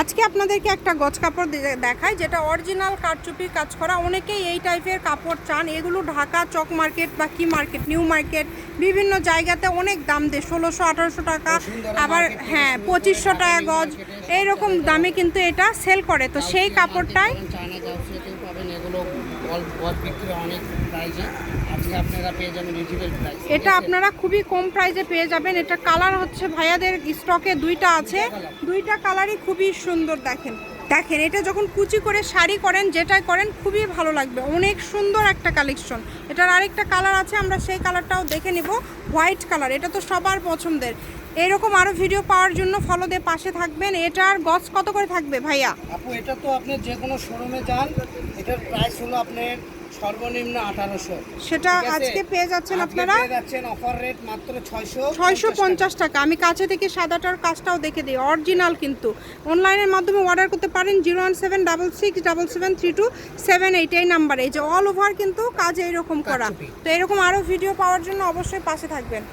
আজকে আপনাদেরকে একটা গজ কাপড় দেখাই, যেটা অরিজিনাল কারচুপির কাজ করা। অনেকেই এই টাইপের কাপড় চান। এগুলো ঢাকা চক মার্কেট বা কি মার্কেট, নিউ মার্কেট, বিভিন্ন জায়গাতে অনেক দাম দেয়, 1600-1800 টাকা, আবার হ্যাঁ 2500 টাকা গজ, এইরকম দামে কিন্তু এটা সেল করে। তো সেই কাপড়টাই এটা আপনারা খুবই কম প্রাইসে পেয়ে যাবেন। এটা কালার হচ্ছে ভাইয়াদের স্টকে দুইটা আছে, দুইটা কালারই খুবই সুন্দর। দেখেন দেখেন এটা যখন কুচি করে শাড়ি করেন, যেটাই করেন খুবই ভালো লাগবে, অনেক সুন্দর একটা কালেকশন। এটার আরেকটা কালার আছে, আমরা সেই কালারটাও দেখে নিব, হোয়াইট কালার। এটা তো সবার পছন্দের। এরকম আরো ভিডিও পাওয়ার জন্য ফলো দিয়ে পাশে থাকবেন। এটার গজ কত করে থাকবে ভাইয়া? আপু এটা তো আপনি যে কোনো শোরুমে যান, এটার প্রাইস হলো আপনার সর্বনিম্ন 1800। সেটা আজকে পেয়ে যাচ্ছেন আপনারা, পেয়ে যাচ্ছেন অফার রেট মাত্র 650 টাকা। আমি কাছে থেকে সাদাটার কাজটাও দেখে দিই, অরিজিনাল কিন্তু। অনলাইনের মাধ্যমে অর্ডার করতে পারেন 01766773278 এই নাম্বারে। এই যে অল ওভার কিন্তু কাজ এইরকম করা। তো এরকম আরও ভিডিও পাওয়ার জন্য অবশ্যই পাশে থাকবেন।